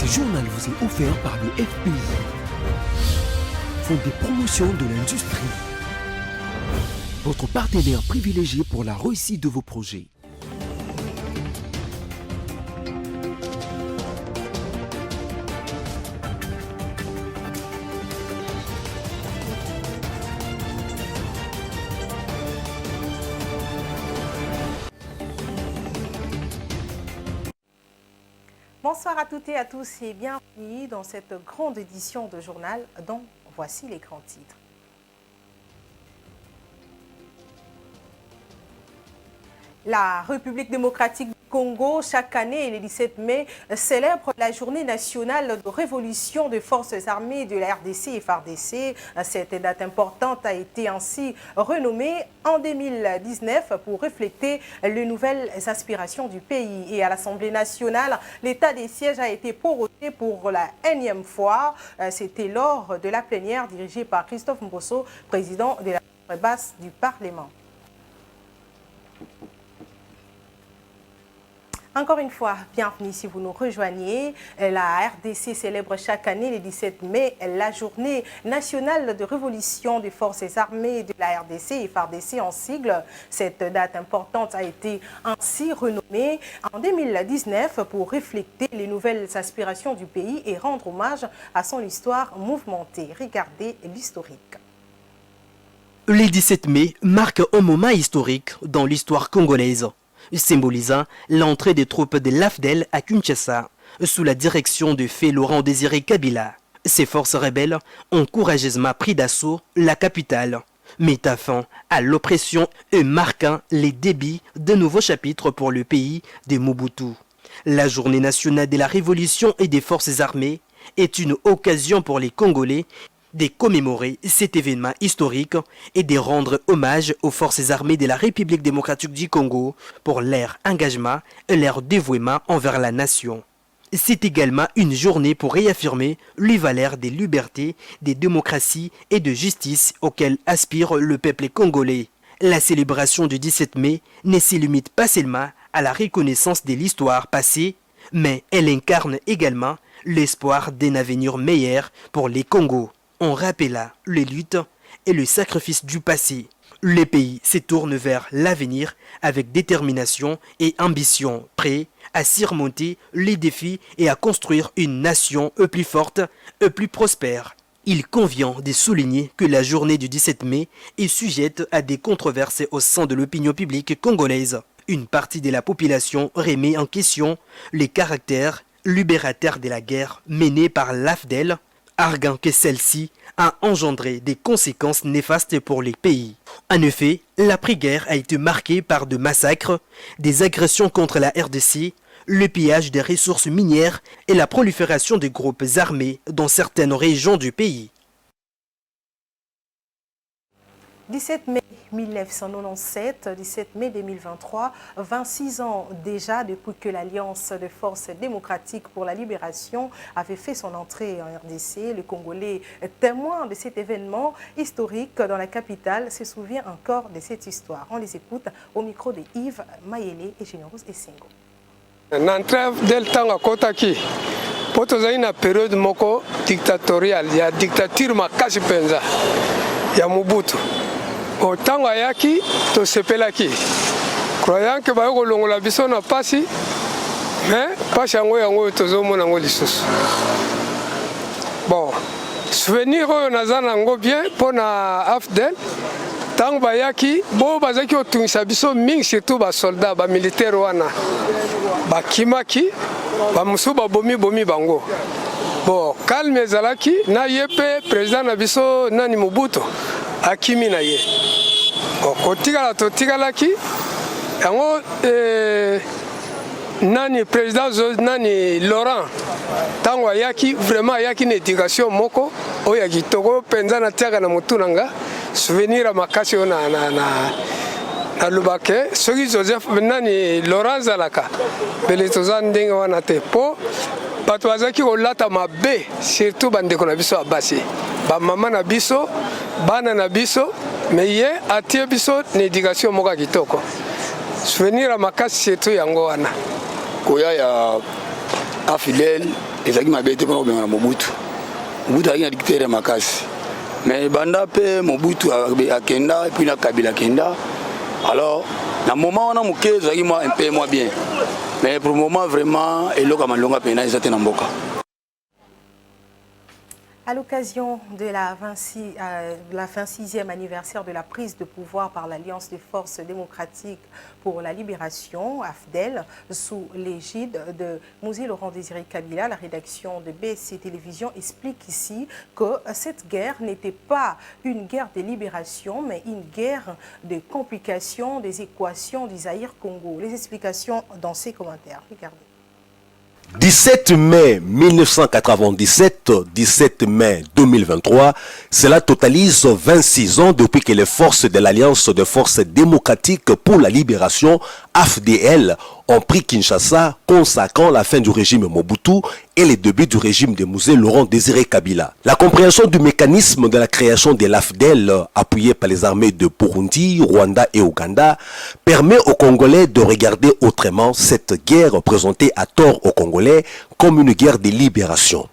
Ce journal vous est offert par le FPI, Fonds de promotion de l'industrie, votre partenaire privilégié pour la réussite de vos projets. Bonsoir à toutes et à tous et bienvenue dans cette grande édition de journal dont voici les grands titres. La République démocratique du Congo, chaque année, le 17 mai, célèbre la journée nationale de révolution des forces armées de la RDC et FARDC. Cette date importante a été ainsi renommée en 2019 pour refléter les nouvelles aspirations du pays. Et à l'Assemblée nationale, l'état des sièges a été prorogé pour la énième fois. C'était lors de la plénière dirigée par Christophe Mbosso, président de la Chambre basse du Parlement. Encore une fois, bienvenue si vous nous rejoignez. La RDC célèbre chaque année le 17 mai la journée nationale de révolution des forces armées de la RDC et FARDC en sigle. Cette date importante a été ainsi renommée en 2019 pour refléter les nouvelles aspirations du pays et rendre hommage à son histoire mouvementée. Regardez l'historique. Le 17 mai marque un moment historique dans l'histoire congolaise, symbolisant l'entrée des troupes de l'AFDEL à Kinshasa, sous la direction de feu Laurent Désiré Kabila. Ces forces rebelles ont courageusement pris d'assaut la capitale, mettant fin à l'oppression et marquant les débuts de nouveaux chapitres pour le pays de Mobutu. La journée nationale de la révolution et des forces armées est une occasion pour les Congolais de commémorer cet événement historique et de rendre hommage aux forces armées de la République démocratique du Congo pour leur engagement et leur dévouement envers la nation. C'est également une journée pour réaffirmer les valeurs de liberté, de démocratie et de justice auxquelles aspire le peuple congolais. La célébration du 17 mai ne se limite pas seulement à la reconnaissance de l'histoire passée, mais elle incarne également l'espoir d'un avenir meilleur pour les Congos. On rappela les luttes et le sacrifice du passé. Le pays se tourne vers l'avenir avec détermination et ambition, prêt à surmonter les défis et à construire une nation plus forte et plus prospère. Il convient de souligner que la journée du 17 mai est sujette à des controverses au sein de l'opinion publique congolaise. Une partie de la population remet en question les caractères libérateurs de la guerre menée par l'AFDEL, arguant que celle-ci a engendré des conséquences néfastes pour les pays. En effet, l'après-guerre a été marquée par des massacres, des agressions contre la RDC, le pillage des ressources minières et la prolifération de groupes armés dans certaines régions du pays. 17 mai 1997, 17 mai 2023, 26 ans déjà depuis que l'Alliance des forces démocratiques pour la libération avait fait son entrée en RDC. Le Congolais, témoin de cet événement historique dans la capitale, se souvient encore de cette histoire. On les écoute au micro de Yves Mayele et Généreuse Essengo. L'entrée del temps à Kotaki, pour une période moko dictatoriale, il y a dictature makasi penza, il y a Mobutu. Autant ayaki to sepelaki croyant que ba ko longola biso na pasi mais pasi yango tozomona ngo lisusu. Bon souvenir nazana ngo bien pona AFDEL tant bayaki bo bazaki otungisa biso mingi surtout ba soldat ba militaire wana ba kimaki ba musuba bomi bango. Bon calme zalaki na yepe président na biso nani Mobutu akimi na ye kotikala totikalaki yango nani président nani Laurent tango ayaki vraiment ayaki na éducation moko oyo ya kitoko penza na tiaka na mutu nanga souvenir ya makasi oyo na lubake soki Joseph nani Laurent zalaka pele toza ndenge wana te po bato bazaki kolata mabe surtout bandeko na biso ya basi bamama na biso bana na biso mais ye atie biso na éducation moko kitoko souvenir ya makasi surtout yango wana koya ya afidèle ezalaki mabe te mpona kobengana Mobutu. Mobutu azalaki na dictateur ya makasi, mais banda mpe Mobutu akenda et puis na Kabila akenda. Alors na moment wana moke ezalaki un peu moins bien, mais pour le moment vraiment eloko ya malonga mpena eza te na mboka. À l'occasion de la 26e anniversaire de la prise de pouvoir par l'Alliance des forces démocratiques pour la libération, AFDEL, sous l'égide de Mouzi Laurent Désiré Kabila, la rédaction de BSC Télévision explique ici que cette guerre n'était pas une guerre de libération, mais une guerre de complication des équations du Zaïre-Congo. Les explications dans ces commentaires. Regardez. 17 mai 1997, 17 mai 2023, cela totalise 26 ans depuis que les forces de l'Alliance de forces démocratiques pour la libération, AFDL, ont pris Kinshasa, consacrant la fin du régime Mobutu et le début du régime de Mouzi Laurent Désiré Kabila. La compréhension du mécanisme de la création de l'AFDEL, appuyée par les armées de Burundi, Rwanda et Ouganda, permet aux Congolais de regarder autrement cette guerre présentée à tort aux Congolais comme une guerre de libération.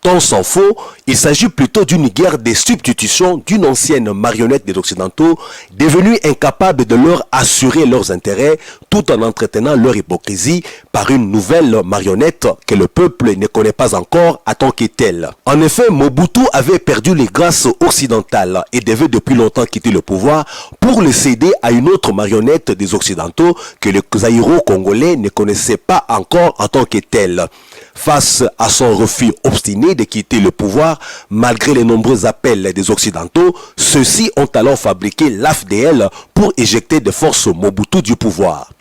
Tant s'en faut, il s'agit plutôt d'une guerre de substitution d'une ancienne marionnette des Occidentaux devenue incapable de leur assurer leurs intérêts tout en entretenant leur hypocrisie par une nouvelle marionnette que le peuple ne connaît pas encore à tant que telle. En effet, Mobutu avait perdu les grâces occidentales et devait depuis longtemps quitter le pouvoir pour le céder à une autre marionnette des Occidentaux que les Zaïro-Congolais ne connaissaient pas encore en tant que telle. Face à son refus obstiné de quitter le pouvoir, malgré les nombreux appels des Occidentaux, ceux-ci ont alors fabriqué l'AFDL pour éjecter de force Mobutu du pouvoir.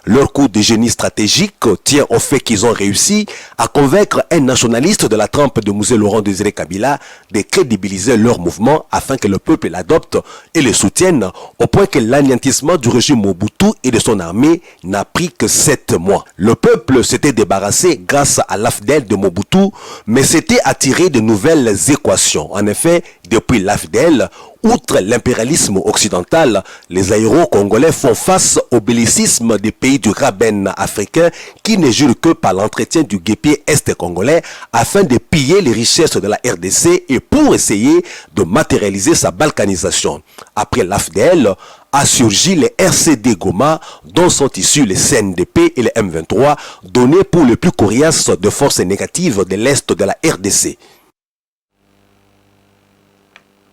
Leur coup de génie stratégique tient au fait qu'ils ont réussi à convaincre un nationaliste de la trempe de Mouzi Laurent Désiré Kabila de crédibiliser leur mouvement afin que le peuple l'adopte et le soutienne, au point que l'anéantissement du régime Mobutu et de son armée n'a pris que 7 mois. Le peuple s'était débarrassé grâce à l'AFDEL de Mobutu, mais s'était attiré de nouvelles équations. En effet, depuis l'AFDEL, outre l'impérialisme occidental, les aéro-congolais font face au bellicisme des pays du Raben africain qui ne jurent que par l'entretien du guépier est-congolais afin de piller les richesses de la RDC et pour essayer de matérialiser sa balkanisation. Après l'AFDEL, a surgi les RCD Goma dont sont issus les CNDP et les M23 donnés pour les plus coriaces de forces négatives de l'Est de la RDC.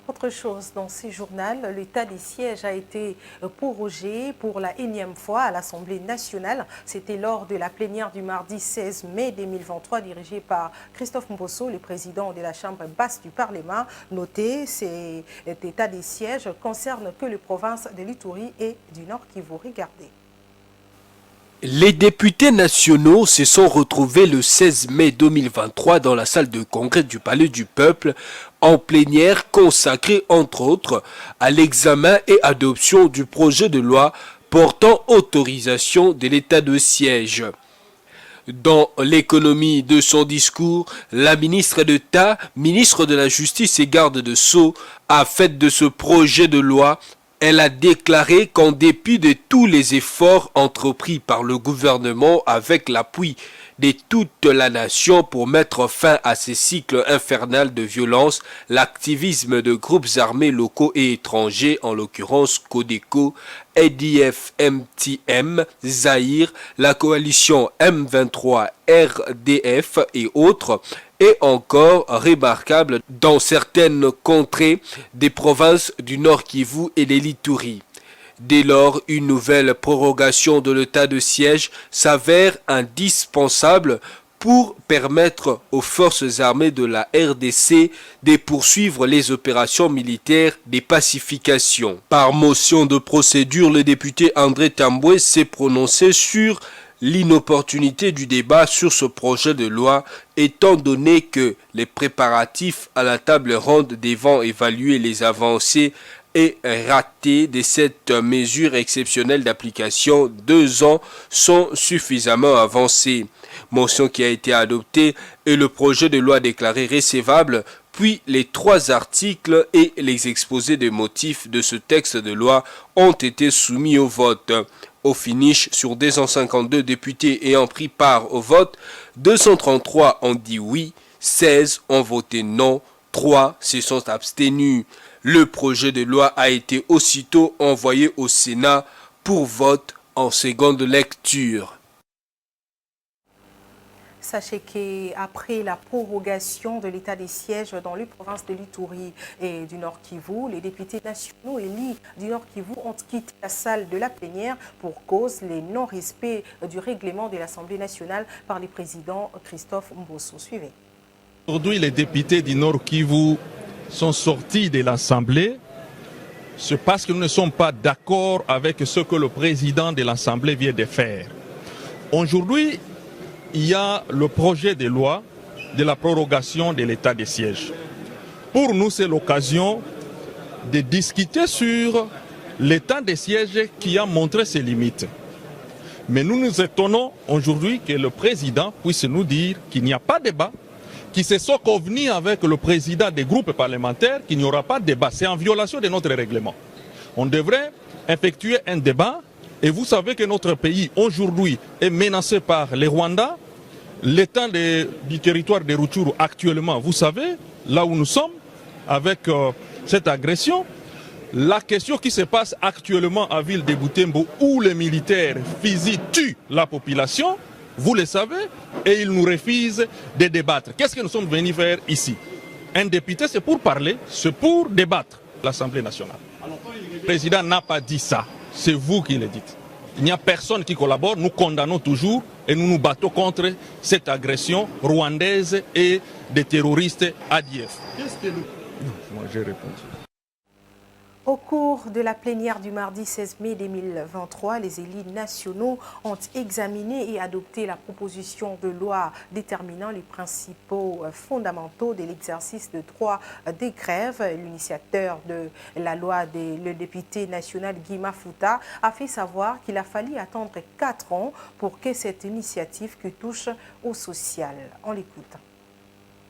Autre chose dans ce journal, l'état des sièges a été prorogé pour la énième fois à l'Assemblée nationale. C'était lors de la plénière du mardi 16 mai 2023 dirigée par Christophe Mbosso, le président de la Chambre basse du Parlement. Notez, cet état des sièges concerne que les provinces de l'Ituri et du Nord Kivu. Regardez. Les députés nationaux se sont retrouvés le 16 mai 2023 dans la salle de congrès du Palais du Peuple en plénière consacrée entre autres à l'examen et adoption du projet de loi portant autorisation de l'état de siège. Dans l'économie de son discours, la ministre d'État, ministre de la Justice et garde de Sceaux, a fait de ce projet de loi. Elle a déclaré qu'en dépit de tous les efforts entrepris par le gouvernement avec l'appui de toute la nation pour mettre fin à ces cycles infernaux de violence, l'activisme de groupes armés locaux et étrangers, en l'occurrence Codeco, ADF, MTM, Zaïre, la coalition M23, RDF et autres, est encore remarquable dans certaines contrées des provinces du Nord Kivu et de l'Ituri. Dès lors, une nouvelle prorogation de l'état de siège s'avère indispensable pour permettre aux forces armées de la RDC de poursuivre les opérations militaires de pacification. Par motion de procédure, le député André Tamboué s'est prononcé sur l'inopportunité du débat sur ce projet de loi étant donné que les préparatifs à la table ronde devant évaluer les avancées et ratés de cette mesure exceptionnelle d'application 2 ans sont suffisamment avancés. Motion qui a été adoptée et le projet de loi déclaré recevable, puis les 3 articles et les exposés des motifs de ce texte de loi ont été soumis au vote. Au finish, sur 252 députés ayant pris part au vote, 233 ont dit oui, 16 ont voté non, 3 se sont abstenus. Le projet de loi a été aussitôt envoyé au Sénat pour vote en seconde lecture. Sachez qu'après la prorogation de l'état des sièges dans les provinces de l'Ituri et du Nord Kivu, les députés nationaux élus du Nord Kivu ont quitté la salle de la plénière pour cause les non-respect du règlement de l'Assemblée nationale par le président Christophe Mbosso. Suivez. Aujourd'hui, les députés du Nord Kivu sont sortis de l'Assemblée. C'est parce que nous ne sommes pas d'accord avec ce que le président de l'Assemblée vient de faire. Aujourd'hui, il y a le projet de loi de la prorogation de l'état des sièges. Pour nous, c'est l'occasion de discuter sur l'état des sièges qui a montré ses limites. Mais nous nous étonnons aujourd'hui que le président puisse nous dire qu'il n'y a pas de débat, qu'il se soit convenu avec le président des groupes parlementaires qu'il n'y aura pas de débat. C'est en violation de notre règlement. On devrait effectuer un débat. Et vous savez que notre pays aujourd'hui est menacé par les Rwandais. L'état du territoire de Rutshuru actuellement, vous savez, là où nous sommes, avec cette agression, la question qui se passe actuellement à Ville de Butembo, où les militaires physiques tuent la population, vous le savez, et ils nous refusent de débattre. Qu'est-ce que nous sommes venus faire ici? Un député, c'est pour parler, c'est pour débattre l'Assemblée nationale. Le président n'a pas dit ça. C'est vous qui le dites. Il n'y a personne qui collabore. Nous condamnons toujours et nous nous battons contre cette agression rwandaise et des terroristes ADF. Qu'est-ce que nous... Moi, j'ai répondu. Au cours de la plénière du mardi 16 mai 2023, les élus nationaux ont examiné et adopté la proposition de loi déterminant les principaux fondamentaux de l'exercice de droit des grèves. L'initiateur de la loi, le député national Guy Mafuta, a fait savoir qu'il a fallu attendre 4 ans pour que cette initiative touche au social. On l'écoute.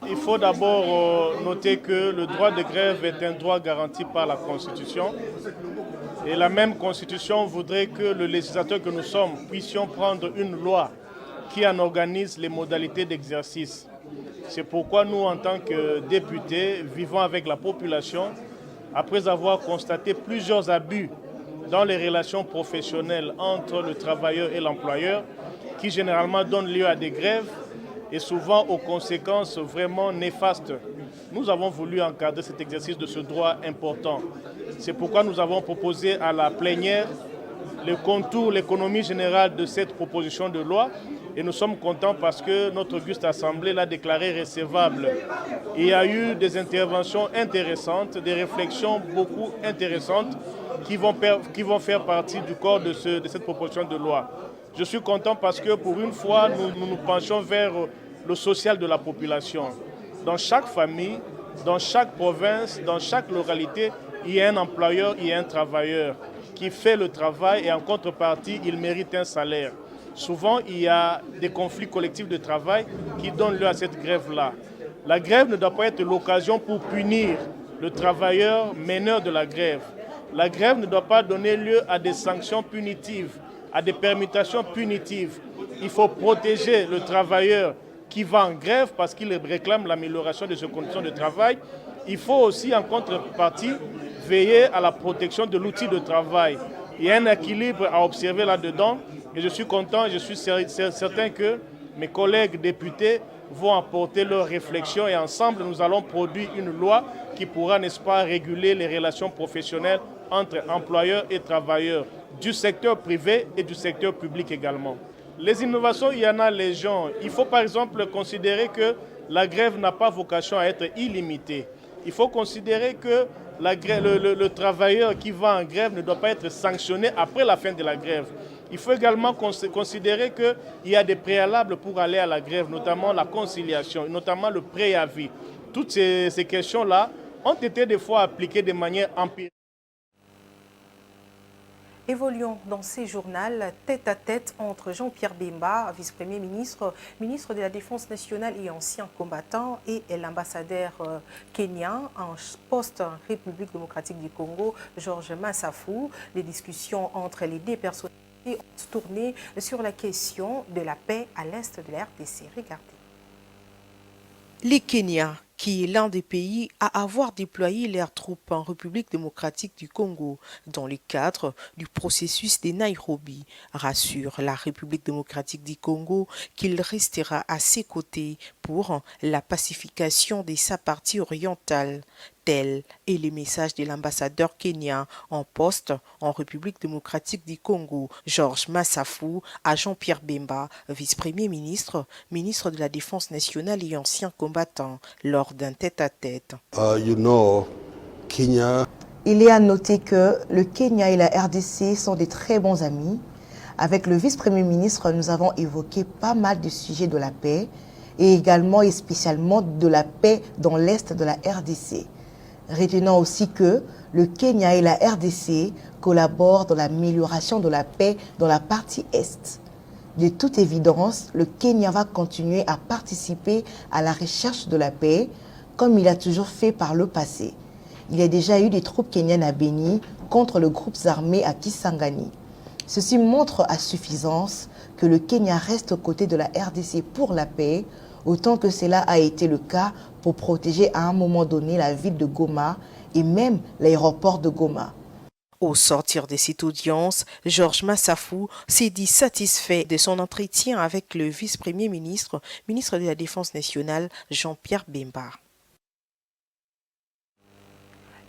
Il faut d'abord noter que le droit de grève est un droit garanti par la Constitution. Et la même Constitution voudrait que le législateur que nous sommes puissions prendre une loi qui en organise les modalités d'exercice. C'est pourquoi nous, en tant que députés, vivons avec la population, après avoir constaté plusieurs abus dans les relations professionnelles entre le travailleur et l'employeur, qui généralement donnent lieu à des grèves, et souvent aux conséquences vraiment néfastes. Nous avons voulu encadrer cet exercice de ce droit important. C'est pourquoi nous avons proposé à la plénière le contour, l'économie générale de cette proposition de loi. Et nous sommes contents parce que notre auguste assemblée l'a déclaré recevable. Il y a eu des interventions intéressantes, des réflexions beaucoup intéressantes qui vont faire partie du corps de cette proposition de loi. Je suis content parce que pour une fois, nous nous penchons vers le social de la population. Dans chaque famille, dans chaque province, dans chaque localité, il y a un employeur, il y a un travailleur qui fait le travail et en contrepartie, il mérite un salaire. Souvent, il y a des conflits collectifs de travail qui donnent lieu à cette grève-là. La grève ne doit pas être l'occasion pour punir le travailleur meneur de la grève. La grève ne doit pas donner lieu à des sanctions punitives, à des permutations punitives. Il faut protéger le travailleur qui va en grève parce qu'il réclame l'amélioration de ses conditions de travail. Il faut aussi, en contrepartie, veiller à la protection de l'outil de travail. Il y a un équilibre à observer là-dedans et je suis content, je suis certain que mes collègues députés vont apporter leurs réflexions et ensemble, nous allons produire une loi qui pourra, n'est-ce pas, réguler les relations professionnelles entre employeurs et travailleurs, du secteur privé et du secteur public également. Les innovations, il y en a légion. Il faut par exemple considérer que la grève n'a pas vocation à être illimitée. Il faut considérer que le travailleur qui va en grève ne doit pas être sanctionné après la fin de la grève. Il faut également considérer qu'il y a des préalables pour aller à la grève, notamment la conciliation, notamment le préavis. Toutes ces questions-là ont été des fois appliquées de manière empirique. Évoluons dans ces journaux tête-à-tête entre Jean-Pierre Bemba, vice-premier ministre, ministre de la Défense nationale et ancien combattant, et l'ambassadeur kenyan en poste en République démocratique du Congo, Georges Massafou. Les discussions entre les deux personnalités ont tourné sur la question de la paix à l'est de la RDC. Regardez. Les Kenyans, qui est l'un des pays à avoir déployé leurs troupes en République démocratique du Congo dans le cadre du processus de Nairobi, rassure la République démocratique du Congo qu'il restera à ses côtés pour la pacification de sa partie orientale. Tel est le message de l'ambassadeur kenyan en poste en République démocratique du Congo, Georges Massafou, à Jean-Pierre Bemba, vice-premier ministre, ministre de la Défense nationale et ancien combattant, lors d'un tête-à-tête. Kenya. Il est à noter que le Kenya et la RDC sont des très bons amis. Avec le vice-premier ministre, nous avons évoqué pas mal de sujets de la paix et également et spécialement de la paix dans l'est de la RDC. Retenons aussi que le Kenya et la RDC collaborent dans l'amélioration de la paix dans la partie Est. De toute évidence, le Kenya va continuer à participer à la recherche de la paix, comme il a toujours fait par le passé. Il y a déjà eu des troupes kenyanes à Beni contre les groupes armés à Kisangani. Ceci montre à suffisance que le Kenya reste aux côtés de la RDC pour la paix, autant que cela a été le cas pour protéger à un moment donné la ville de Goma et même l'aéroport de Goma. Au sortir de cette audience, Georges Massafou s'est dit satisfait de son entretien avec le vice-premier ministre, ministre de la Défense nationale, Jean-Pierre Bemba.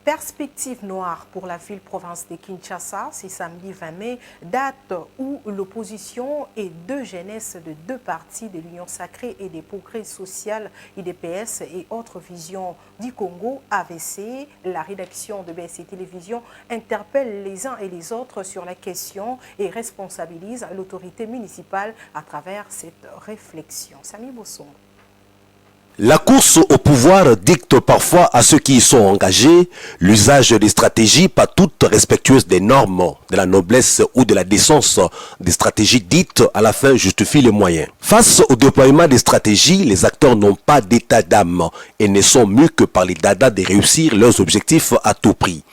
Perspective noire pour la ville-province de Kinshasa, c'est samedi 20 mai, date où l'opposition et deux jeunesses de deux partis de l'Union sacrée et des progrès social, IDPS et autres visions du Congo, AVC, la rédaction de BSC Télévision interpelle les uns et les autres sur la question et responsabilise l'autorité municipale à travers cette réflexion. Samy Bosson. La course au pouvoir dicte parfois à ceux qui y sont engagés l'usage des stratégies pas toutes respectueuses des normes, de la noblesse ou de la décence. Des stratégies dites à la fin justifient les moyens. Face au déploiement des stratégies, les acteurs n'ont pas d'état d'âme et ne sont mus que par les dadas de réussir leurs objectifs à tout prix.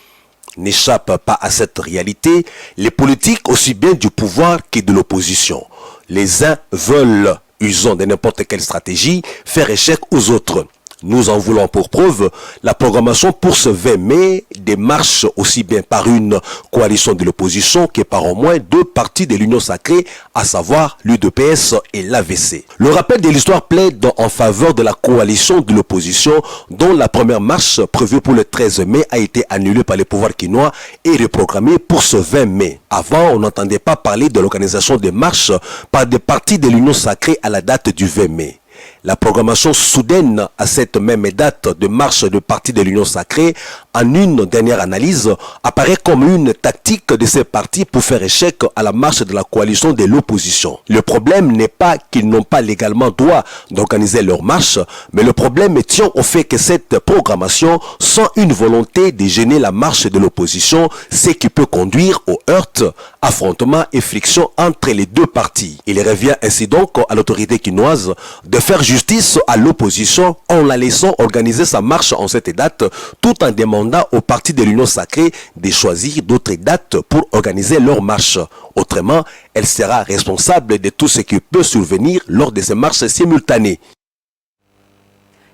N'échappent pas à cette réalité les politiques aussi bien du pouvoir que de l'opposition. Les uns veulent, usant de n'importe quelle stratégie, faire échec aux autres. Nous en voulons pour preuve la programmation pour ce 20 mai des marches aussi bien par une coalition de l'opposition que par au moins deux partis de l'Union sacrée, à savoir l'UDPS et l'AVC. Le rappel de l'histoire plaide en faveur de la coalition de l'opposition dont la première marche prévue pour le 13 mai a été annulée par les pouvoirs quinois et reprogrammée pour ce 20 mai. Avant, on n'entendait pas parler de l'organisation des marches par des partis de l'Union sacrée à la date du 20 mai. La programmation soudaine à cette même date de marche de partis de l'Union sacrée, en une dernière analyse, apparaît comme une tactique de ces partis pour faire échec à la marche de la coalition de l'opposition. Le problème n'est pas qu'ils n'ont pas légalement droit d'organiser leur marche, mais le problème tient au fait que cette programmation, sans une volonté de gêner la marche de l'opposition, ce qui peut conduire au heurt, affrontement et friction entre les deux partis. Il revient ainsi donc à l'autorité quinoise de faire justice à l'opposition en la laissant organiser sa marche en cette date, tout en demandant aux partis de l'Union sacrée de choisir d'autres dates pour organiser leur marche. Autrement, elle sera responsable de tout ce qui peut survenir lors de ces marches simultanées.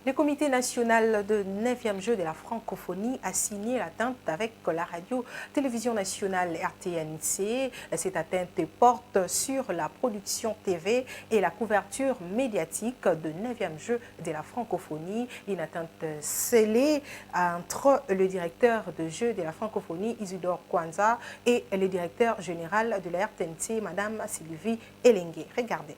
Le comité national de 9e jeu de la francophonie a signé l'atteinte avec la radio-télévision nationale RTNC. Cette atteinte porte sur la production TV et la couverture médiatique de 9e jeu de la francophonie. Une atteinte scellée entre le directeur de jeu de la francophonie, Isidore Kwanza, et le directeur général de la RTNC, Madame Sylvie Elengue. Regardez.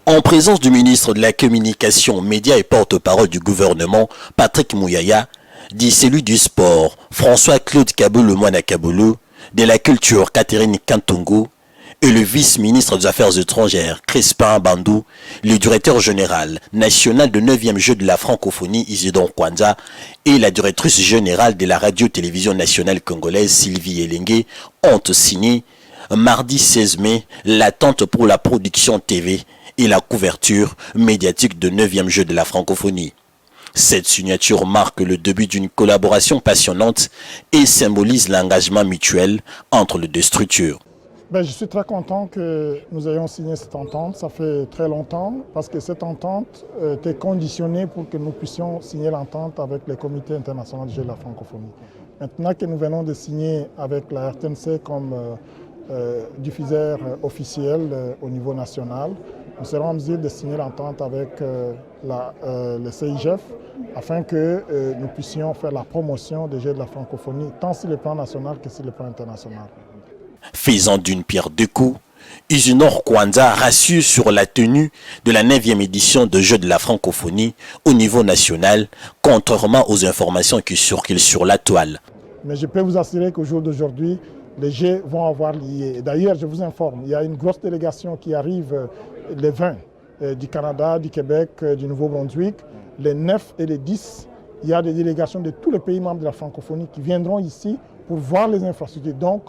En présence du ministre de la Communication, Médias et porte-parole du gouvernement, Patrick Mouyaya, dit celui du sport, François-Claude Kabou-Lemoine-Kabulu, de la culture, Catherine Kantongo, et le vice-ministre des Affaires étrangères, Crispin Bandou, le directeur général national de 9e jeu de la francophonie, Isidore Kwanza, et la directrice générale de la radio-télévision nationale congolaise, Sylvie Elengue, ont signé mardi 16 mai l'attente pour la production TV et la couverture médiatique de 9e jeu de la francophonie. Cette signature marque le début d'une collaboration passionnante et symbolise l'engagement mutuel entre les deux structures. Je suis très content que nous ayons signé cette entente. Ça fait très longtemps parce que cette entente était conditionnée pour que nous puissions signer l'entente avec le Comité international du jeu de la francophonie. Maintenant que nous venons de signer avec la RTNC comme diffuseur officiel au niveau national, nous serons en mesure de signer l'entente avec le CIGF afin que nous puissions faire la promotion des jeux de la francophonie tant sur le plan national que sur le plan international. Faisant d'une pierre deux coups, Usunor Kwanza rassure sur la tenue de la 9e édition de Jeux de la francophonie au niveau national, contrairement aux informations qui circulent sur la toile. Mais je peux vous assurer qu'au jour d'aujourd'hui, les Jeux vont avoir lieu. D'ailleurs, je vous informe, il y a une grosse délégation qui arrive les 20 du Canada, du Québec, du Nouveau-Brunswick. Les 9 et les 10, il y a des délégations de tous les pays membres de la francophonie qui viendront ici pour voir les infrastructures. Donc,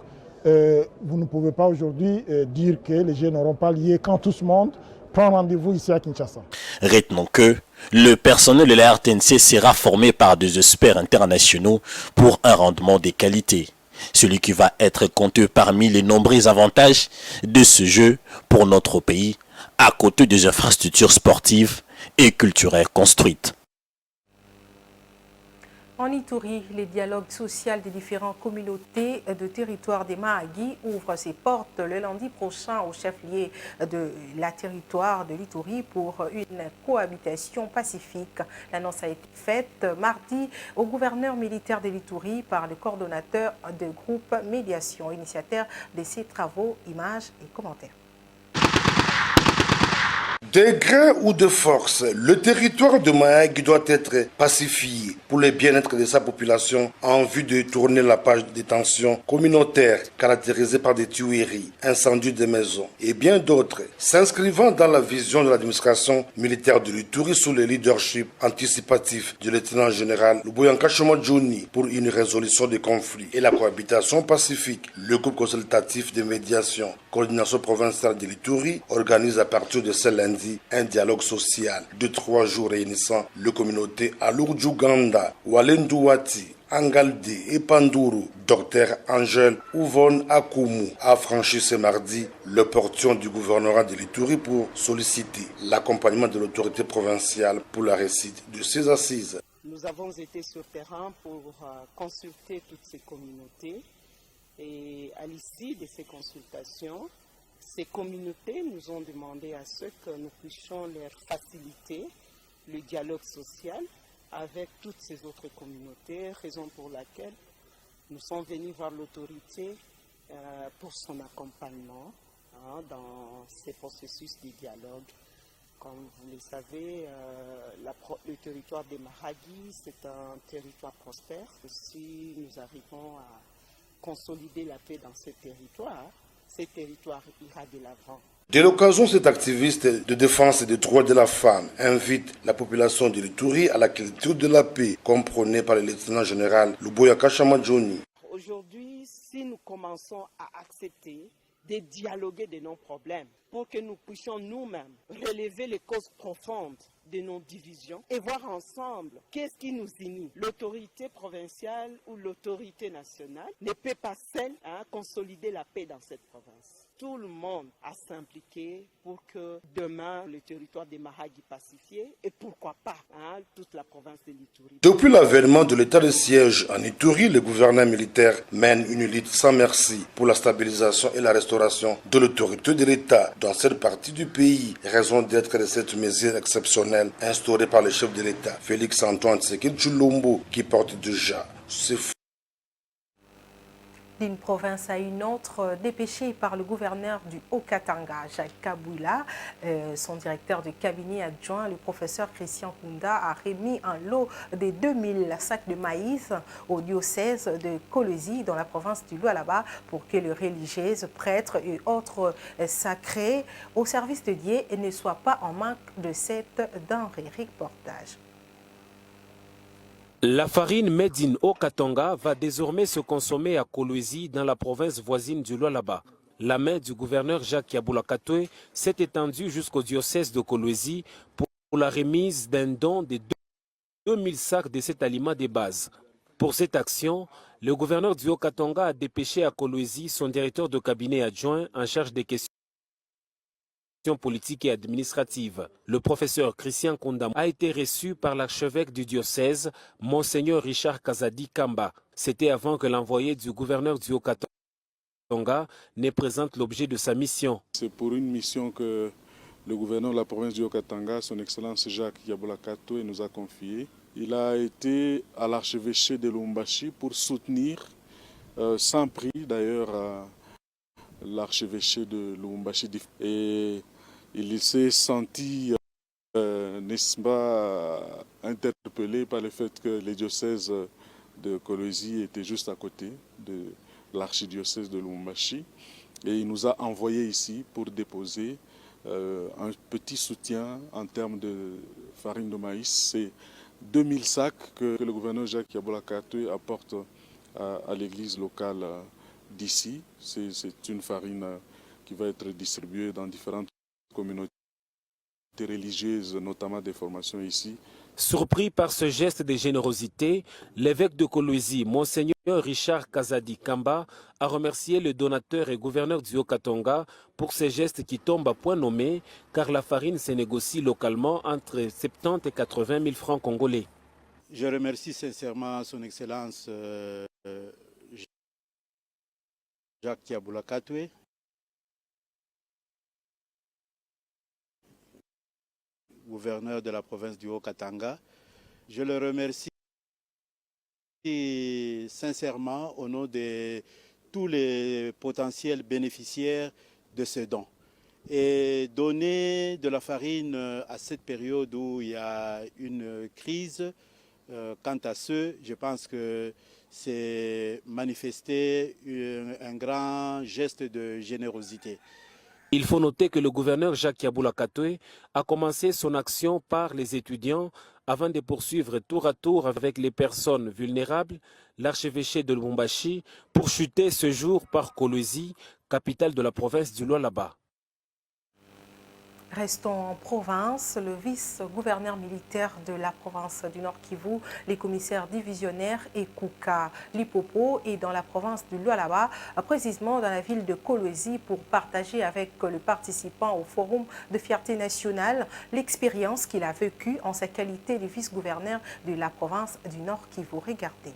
vous ne pouvez pas aujourd'hui dire que les Jeux n'auront pas lieu quand tout le monde prend rendez-vous ici à Kinshasa. Retenons que le personnel de la RTNC sera formé par des experts internationaux pour un rendement de qualité. Celui qui va être compté parmi les nombreux avantages de ce jeu pour notre pays, à côté des infrastructures sportives et culturelles construites. En Ituri, les dialogues sociaux des différentes communautés de territoire des Mahagi ouvrent ses portes le lundi prochain au chef-lieu de la territoire de l'Ituri pour une cohabitation pacifique. L'annonce a été faite mardi au gouverneur militaire de l'Ituri par le coordonnateur de groupe Médiation, initiateur de ces travaux. Images et commentaires. De gré ou de force, le territoire de Mahagi doit être pacifié pour le bien-être de sa population en vue de tourner la page des tensions communautaires caractérisées par des tueries, incendies de maisons et bien d'autres, s'inscrivant dans la vision de l'administration militaire de l'Ituri sous le leadership anticipatif du lieutenant-général Luboyanka Johnny pour une résolution des conflits et la cohabitation pacifique. Le groupe consultatif de médiation, coordination provinciale de l'Ituri organise à partir de ce lundi un dialogue social de 3 jours réunissant les communautés à Lourjouganda, Walendouati, Angalde et Panduru. Dr Angèle Ouvon Akumu a franchi ce mardi le portion du gouvernorat de l'Ituri pour solliciter l'accompagnement de l'autorité provinciale pour la réussite de ces assises. Nous avons été sur terrain pour consulter toutes ces communautés et à l'issue de ces consultations, ces communautés nous ont demandé à ce que nous puissions leur faciliter le dialogue social avec toutes ces autres communautés, raison pour laquelle nous sommes venus voir l'autorité pour son accompagnement dans ces processus de dialogue. Comme vous le savez, le territoire des Mahagi, c'est un territoire prospère. Si nous arrivons à consolider la paix dans ce territoire ira de l'avant. De l'occasion, cet activiste de défense des droits de la femme invite la population de l'Ituri à la culture de la paix, comme prônée par le lieutenant-général Luboyanka Johnny. Aujourd'hui, si nous commençons à accepter de dialoguer de nos problèmes pour que nous puissions nous-mêmes relever les causes profondes de nos divisions et voir ensemble qu'est-ce qui nous unit. L'autorité provinciale ou l'autorité nationale ne peut pas seule consolider la paix dans cette province. Tout le monde a s'impliquer pour que demain le territoire des Mahagi pacifié et pourquoi pas toute la province de l'Ituri. Depuis l'avènement de l'état de siège en Ituri, le gouvernement militaire mène une lutte sans merci pour la stabilisation et la restauration de l'autorité de l'État dans cette partie du pays. Raison d'être de cette mesure exceptionnelle instaurée par le chef de l'État, Félix Antoine Tshisekedi Tshilombo, qui porte déjà ses d'une province à une autre, dépêché par le gouverneur du Haut-Katanga, Jacques Kabouila. Son directeur de cabinet adjoint, le professeur Christian Kunda, a remis un lot de 2000 sacs de maïs au diocèse de Kolwezi dans la province du Lualaba pour que les religieuses, prêtres et autres sacrés au service de Dieu ne soient pas en manque de cette denrée. Reportage. La farine made in Haut-Katanga va désormais se consommer à Kolwezi dans la province voisine du Lualaba. La main du gouverneur Jacques Yaboula Katoué s'est étendue jusqu'au diocèse de Kolwezi pour la remise d'un don de 2000 sacs de cet aliment de base. Pour cette action, Le gouverneur du Haut-Katanga a dépêché à Kolwezi son directeur de cabinet adjoint en charge des questions politiques et administratives. Le professeur Christian Kondam a été reçu par l'archevêque du diocèse, Monseigneur Richard Kazadi Kamba. C'était avant que l'envoyé du gouverneur du Haut-Katanga ne présente l'objet de sa mission. C'est pour une mission que le gouverneur de la province du Haut-Katanga, son Excellence Jacques Yaboula Katoué, nous a confié. Il a été à l'archevêché de Lubumbashi pour soutenir, sans prix d'ailleurs, l'archevêché de Lubumbashi. Et il s'est senti, n'est-ce pas, interpellé par le fait que les diocèses de Kolwezi étaient juste à côté de l'archidiocèse de Lubumbashi. Et il nous a envoyés ici pour déposer un petit soutien en termes de farine de maïs. C'est 2000 sacs que le gouverneur Jacques Yaboula Katoué apporte à l'église locale d'ici. C'est une farine qui va être distribuée dans différentes communautés religieuses, notamment des formations ici. Surpris par ce geste de générosité, l'évêque de Kolwezi, Monseigneur Richard Kazadi Kamba, a remercié le donateur et gouverneur du Haut-Katanga pour ces gestes qui tombent à point nommé, car la farine se négocie localement entre 70 et 80 000 francs congolais. Je remercie sincèrement son Excellence Jacques Yaboula Katoué, gouverneur de la province du Haut-Katanga. Je le remercie sincèrement au nom de tous les potentiels bénéficiaires de ce don. Et donner de la farine à cette période où il y a une crise, quant à ce, je pense que c'est manifester un grand geste de générosité. Il faut noter que le gouverneur Jacques Yaboula Katoué a commencé son action par les étudiants avant de poursuivre tour à tour avec les personnes vulnérables, l'archevêché de Lubumbashi, pour chuter ce jour par Kolwezi, capitale de la province du Lualaba. Restons en province. Le vice-gouverneur militaire de la province du Nord Kivu, les commissaires divisionnaires Ekuka Lipopo est dans la province du Lualaba, précisément dans la ville de Kolwezi, pour partager avec le participant au forum de fierté nationale l'expérience qu'il a vécue en sa qualité de vice-gouverneur de la province du Nord Kivu. Regardez.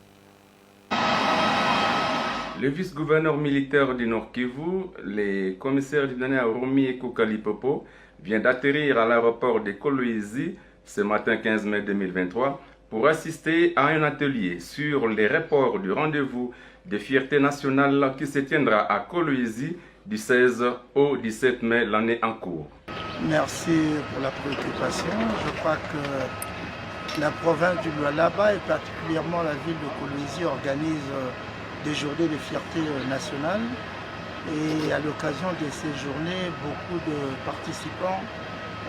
Le vice-gouverneur militaire du Nord Kivu, les commissaires divisionnaires Romi Ekuka Lipopo, vient d'atterrir à l'aéroport de Kolwezi ce matin 15 mai 2023 pour assister à un atelier sur les reports du rendez-vous de fierté nationale qui se tiendra à Kolwezi du 16 au 17 mai l'année en cours. Merci pour la préoccupation. Je crois que la province du Lualaba et particulièrement la ville de Kolwezi organise des journées de fierté nationale. Et à l'occasion de ces journées, beaucoup de participants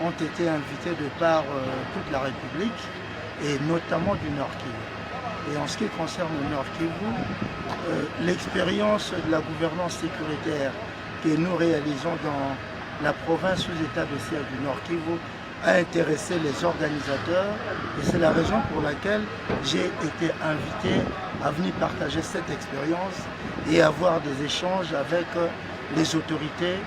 ont été invités de par toute la République et notamment du Nord Kivu. Et en ce qui concerne le Nord Kivu, l'expérience de la gouvernance sécuritaire que nous réalisons dans la province sous état de siège du Nord Kivu a intéressé les organisateurs et c'est la raison pour laquelle j'ai été invité à venir partager cette expérience et avoir des échanges avec les autorités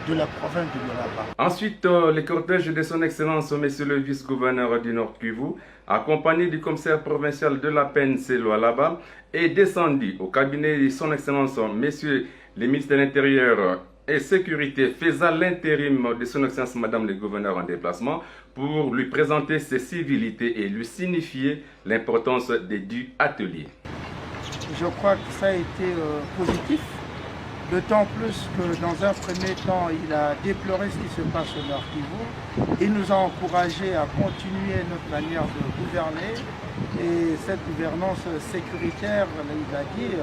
de la province du Lualaba. Ensuite, le cortège de son Excellence, Monsieur le vice-gouverneur du Nord Kivu, accompagné du commissaire provincial de la PNC Lualaba, est descendu au cabinet de son Excellence, Monsieur le ministre de l'Intérieur et Sécurité, faisant l'intérim de son Excellence Madame le gouverneur en déplacement, pour lui présenter ses civilités et lui signifier l'importance des dits ateliers. Je crois que ça a été positif, d'autant plus que dans un premier temps, il a déploré ce qui se passe au Nord Kivu. Il nous a encouragés à continuer notre manière de gouverner et cette gouvernance sécuritaire, il a dit,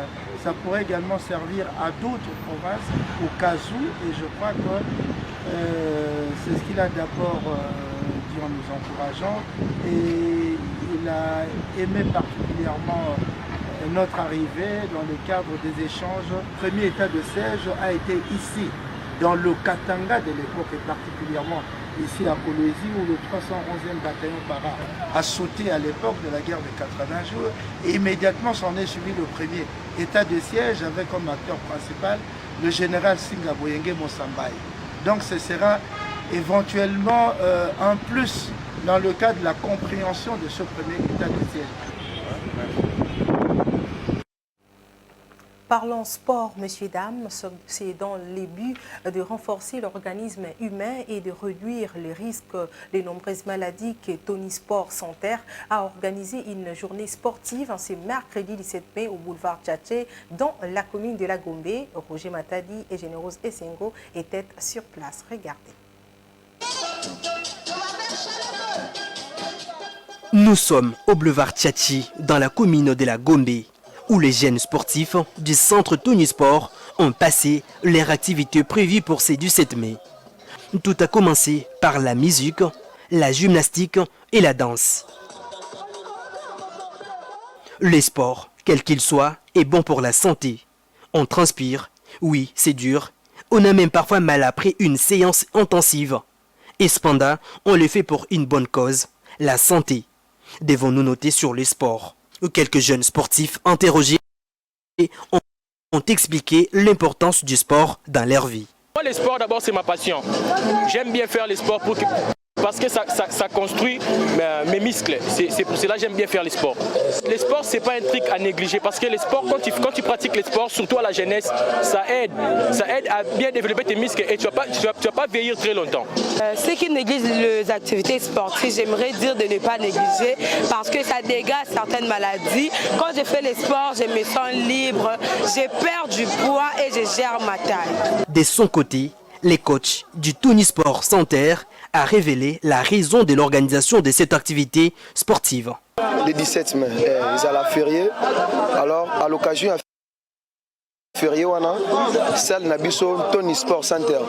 ça pourrait également servir à d'autres provinces au cas où, et je crois que c'est ce qu'il a d'abord dit en nous encourageant, et il a aimé particulièrement notre arrivée dans le cadre des échanges. Le premier état de siège a été ici, dans le Katanga de l'époque, et particulièrement ici à Kolwezi, où le 311e bataillon para a sauté à l'époque de la guerre de 80 jours. Et immédiatement s'en est suivi le premier état de siège avec comme acteur principal le général Singa Boyenge Mosambaye. Donc ce sera éventuellement un plus dans le cadre de la compréhension de ce premier état de siège. Parlons sport, messieurs, dames, c'est dans les buts de renforcer l'organisme humain et de réduire les risques des nombreuses maladies que Tony Sport Santerre a organisé une journée sportive ce mercredi 17 mai au boulevard Tchatché dans la commune de la Gombe. Roger Matadi et Générose Essengo étaient sur place. Regardez. Nous sommes au boulevard Tchatchi dans la commune de la Gombe, où les jeunes sportifs du centre Tony Sport ont passé leur activité prévue pour ce 17 mai. Tout a commencé par la musique, la gymnastique et la danse. Le sport, quel qu'il soit, est bon pour la santé. On transpire, oui, c'est dur. On a même parfois mal après une séance intensive. Et cependant, on le fait pour une bonne cause, la santé. Devons-nous noter sur le sport? Quelques jeunes sportifs interrogés ont expliqué l'importance du sport dans leur vie. Moi, le sport, d'abord, c'est ma passion. J'aime bien faire le sport parce que ça construit mes muscles. C'est pour cela que j'aime bien faire le sport. Le sport, ce n'est pas un truc à négliger parce que le sport, quand tu pratiques le sport, surtout à la jeunesse, ça aide à bien développer tes muscles et tu ne vas pas vieillir très longtemps. Ceux qui négligent les activités sportives, j'aimerais dire de ne pas négliger parce que ça dégage certaines maladies. Quand je fais le sport, je me sens libre, je perds du poids et je gère ma taille. De son côté, les coachs du Tony Sport Santerre a révélé la raison de l'organisation de cette activité sportive. Le 17 mai, ils allaient férié. Alors, à l'occasion férié, on a salle Nabiso Tony Sport Center.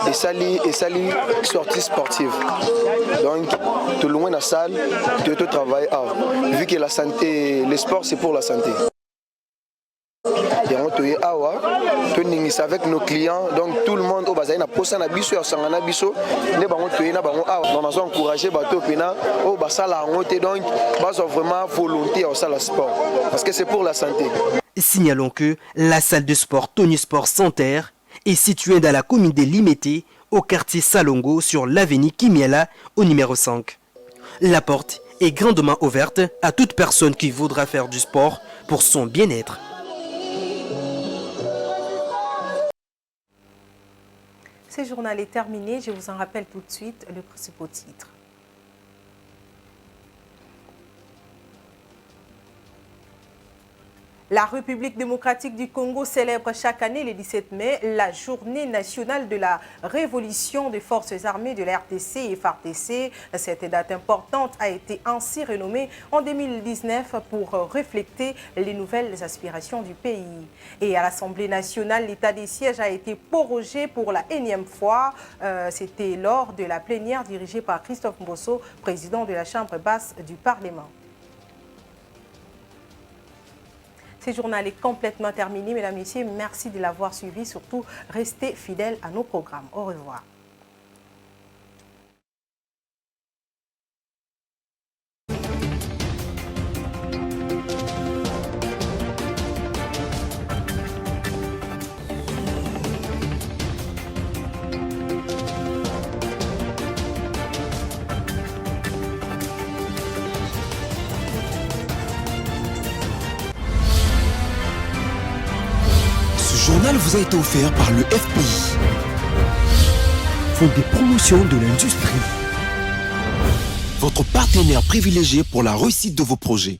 Et sali sortie sportive. Donc, tout le monde dans la salle, tout le travail. Vu que la santé, le sport, c'est pour la santé. Et on est avec nos clients, donc tout le monde on a posé na biso sangana biso ne bango toye na bango on a encouragé bato pena au basala ngote donc baso vraiment volonté au sala sport parce que c'est pour la santé. Signalons que la salle de sport Tony Sport Santerre est située dans la commune de Limete au quartier Salongo sur l'avenue Kimiela au numéro 5. La porte est grandement ouverte à toute personne qui voudra faire du sport pour son bien-être. Ce journal est terminé. Je vous en rappelle tout de suite le principal titre. La République démocratique du Congo célèbre chaque année le 17 mai la journée nationale de la révolution des forces armées de la RDC et FARDC. Cette date importante a été ainsi renommée en 2019 pour refléter les nouvelles aspirations du pays. Et à l'Assemblée nationale, l'état des sièges a été prorogé pour la énième fois. C'était lors de la plénière dirigée par Christophe Mbosso, président de la Chambre basse du Parlement. Ce journal est complètement terminé, mesdames et messieurs. Merci de l'avoir suivi. Surtout, restez fidèles à nos programmes. Au revoir. Ce journal vous a été offert par le FPI, Fonds de promotion de l'industrie, votre partenaire privilégié pour la réussite de vos projets.